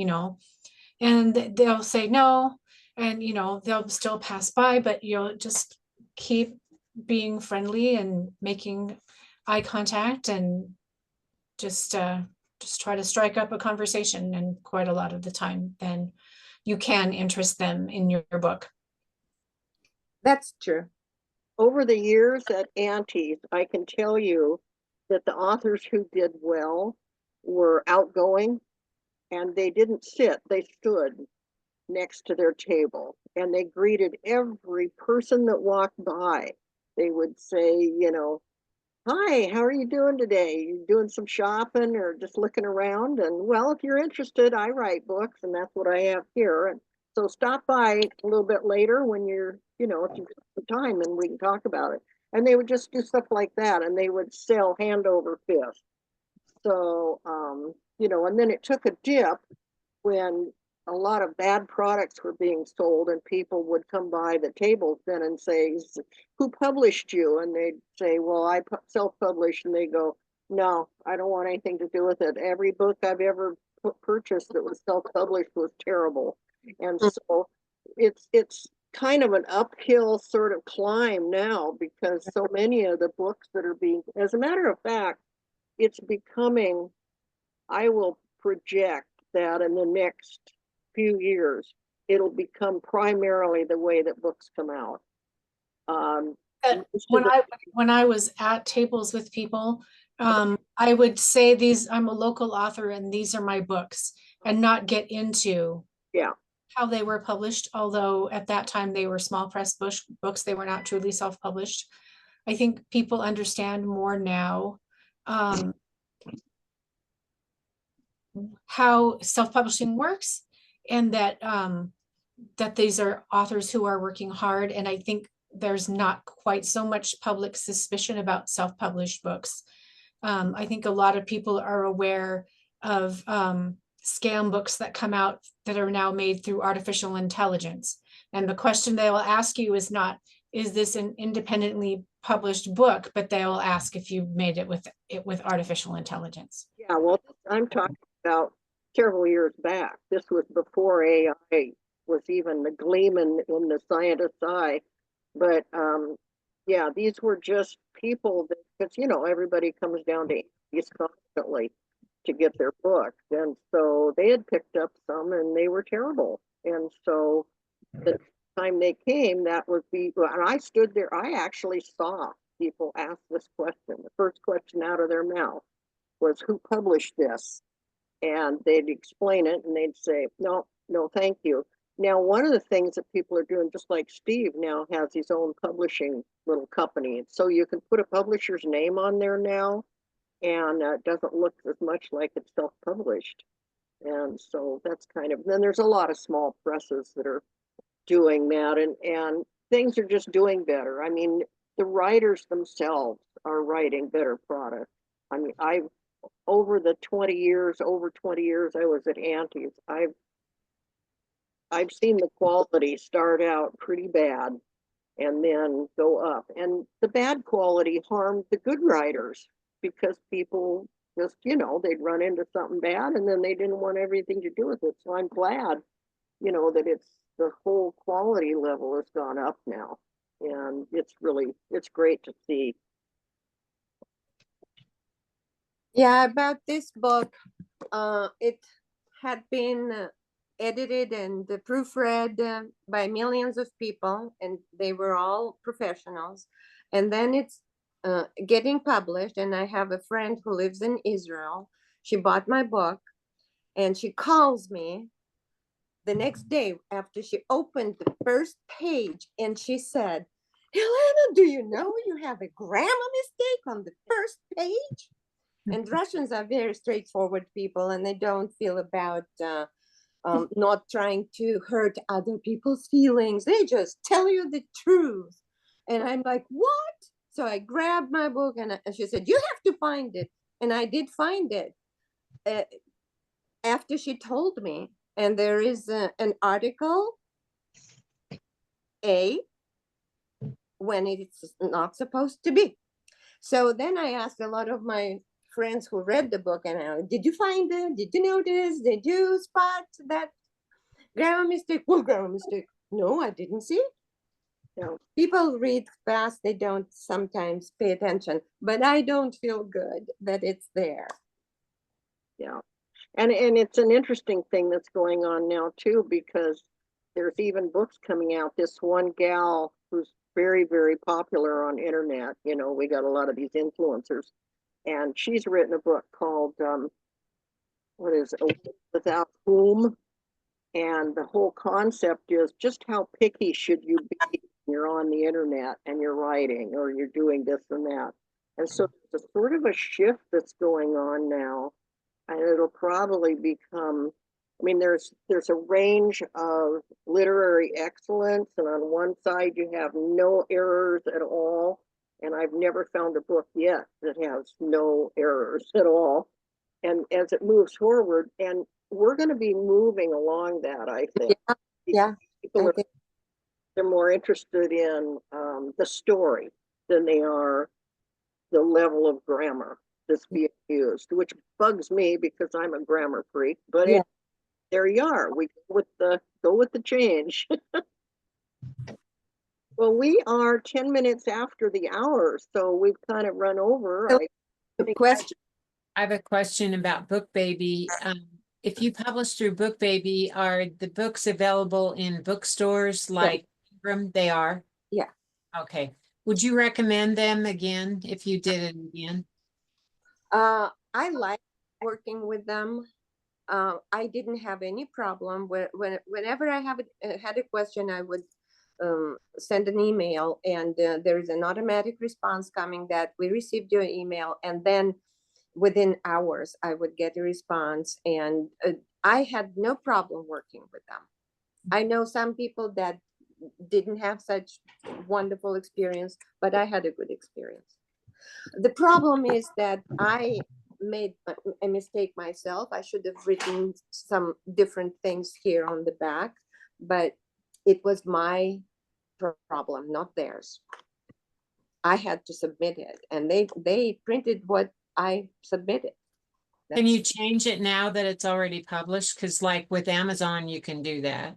and they'll say no, and they'll still pass by, but you'll just keep being friendly and making eye contact, and just try to strike up a conversation, and quite a lot of the time then you can interest them in your book. That's true. over the years at Auntie's, I can tell you that the authors who did well were outgoing, and they didn't sit, they stood next to their table, and they greeted every person that walked by. They would say, hi, how are you doing today? You doing some shopping or just looking around? And well, if you're interested, I write books, and that's what I have here. And so stop by a little bit later when if you've got some time, and we can talk about it. And they would just do stuff like that, and they would sell hand over fist. So, and then it took a dip when a lot of bad products were being sold, and people would come by the tables then and say, who published you? And they'd say, well, I self-published. And they go, no, I don't want anything to do with it. Every book I've ever purchased that was self-published was terrible. And so it's kind of an uphill sort of climb now because so many of the books that are being, as a matter of fact, it's becoming, I will project that in the next few years, it'll become primarily the way that books come out. That most of when I was at tables with people, I would say I'm a local author and these are my books, and not get into Yeah, how they were published, although at that time they were small press books, they were not truly self-published. I think people understand more now how self-publishing works, and that these are authors who are working hard. And I think there's not quite so much public suspicion about self-published books. I think a lot of people are aware of scam books that come out that are now made through artificial intelligence. And the question they will ask you is not, is this an independently published book, but they will ask if you made it with artificial intelligence. yeah. Well, I'm talking about several years back. This was before AI was even the gleaming in the scientist's eye. But yeah, these were just people that, because everybody comes down to these constantly to get their books, and so they had picked up some, and they were terrible. And so the time they came, that would be, and I stood there. I actually saw people ask this question. The first question out of their mouth was, "Who published this?" And they'd explain it, and they'd say, "No, no, thank you." Now, one of the things that people are doing, just like Steve now has his own publishing little company, so you can put a publisher's name on there now, and it doesn't look as much like it's self-published. And so that's kind of, then there's a lot of small presses that are doing that, and things are just doing better. I mean, the writers themselves are writing better product. I mean, over 20 years I was at Auntie's, I've seen the quality start out pretty bad and then go up. And the bad quality harmed the good writers because people just, they'd run into something bad and then they didn't want everything to do with it. So I'm glad, that the whole quality level has gone up now. And it's great to see. Yeah, about this book, it had been edited and proofread by millions of people, and they were all professionals. And then it's getting published, and I have a friend who lives in Israel. She bought my book, and she calls me the next day after she opened the first page, and she said, "Elena, do you know you have a grammar mistake on the first page?" And Russians are very straightforward people, and they don't feel about not trying to hurt other people's feelings. They just tell you the truth. And I'm like, what? So I grabbed my book, and she said, "You have to find it." And I did find it after she told me. And there is an article A when it's not supposed to be. So then I asked a lot of my friends who read the book, and did you find it? Did you notice? Did you spot that grammar mistake? What grammar mistake? No, I didn't see it. No. People read fast, they don't sometimes pay attention, but I don't feel good that it's there. Yeah. And it's an interesting thing that's going on now too, because there's even books coming out. This one gal who's very, very popular on internet, we got a lot of these influencers, and she's written a book called what is it, Without Whom? And the whole concept is just how picky should you be when you're on the internet and you're writing or you're doing this and that. And so there's a sort of a shift that's going on now, and it'll probably become, I mean, there's a range of literary excellence, and on one side you have no errors at all, and I've never found a book yet that has no errors at all. And as it moves forward, and we're going to be moving along that, I think. Yeah. People are, they're more interested in the story than they are the level of grammar. that's being used, which bugs me because I'm a grammar freak, but Yeah. there you are. We go with the change. Well, we are 10 minutes after the hour, so we've kind of run over. So- I The think question, I have a question about Book Baby. If you publish through Book Baby, are the books available in bookstores like Ingram? They are? Yeah. Okay. Would you recommend them again if you did it again? I like working with them. I didn't have any problem whenever I had a question, I would send an email, and there is an automatic response coming that we received your email, and then within hours I would get a response, and I had no problem working with them. I know some people that didn't have such wonderful experience, but I had a good experience. The problem is that I made a mistake myself. I should have written some different things here on the back, but it was my problem, not theirs. I had to submit it, and they printed what I submitted. Can you change it now that it's already published? Because like with Amazon, you can do that.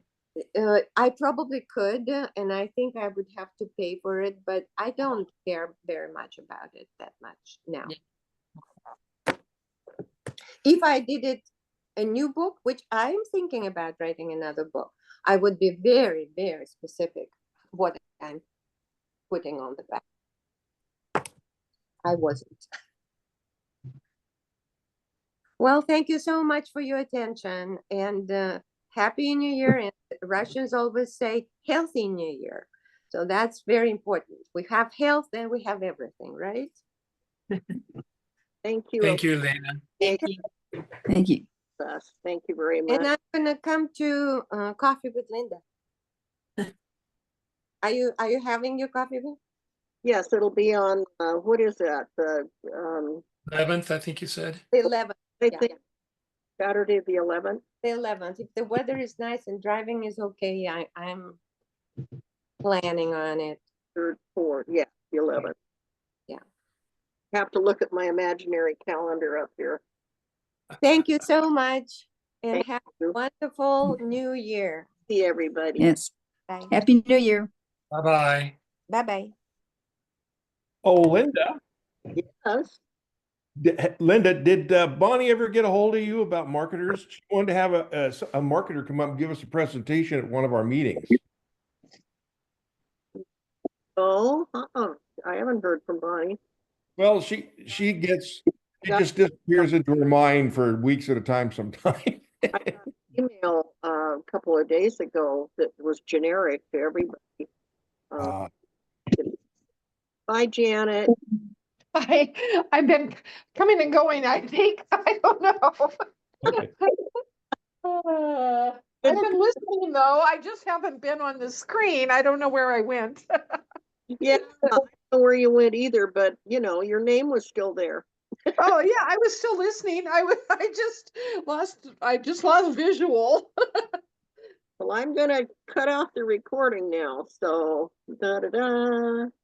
I probably could, and I think I would have to pay for it, but I don't care very much about it that much now. Yeah. If I did it a new book, which I'm thinking about writing another book, I would be very, very specific what I'm putting on the back. I wasn't. Well, thank you so much for your attention, and Happy New Year. And Russians always say healthy New Year. So that's very important. We have health, then we have everything, right? thank you. Thank you, Elena. Thank you. Thank you. Elizabeth. Thank you very much. And I'm gonna come to Coffee with Linda. Are you having your coffee with? Yes, it'll be on, what is that? The, 11th, I think you said. The 11th. I Yeah, think Saturday, the 11th. the 11th. If the weather is nice and driving is okay, I'm planning on it. Third, fourth, yeah, the 11th. Yeah. Have to look at my imaginary calendar up here. Thank you so much, and Thank have a you. wonderful new year. See everybody. Yes. Bye. Happy New Year. Bye-bye. Bye-bye. Oh, Linda, Yes. Linda, did Bonnie ever get a hold of you about marketers? She wanted to have a marketer come up and give us a presentation at one of our meetings. Oh, I haven't heard from Bonnie. Well, she just disappears into her mind for weeks at a time sometimes. I got an email a couple of days ago that was generic to everybody. Bye, Janet. I've been coming and going, I think. I don't know. I've been listening though. I just haven't been on the screen. I don't know where I went. Yeah, I don't know where you went either, but you know, your name was still there. Oh yeah, I was still listening. I just lost visual. Well, I'm gonna cut off the recording now, so da da da.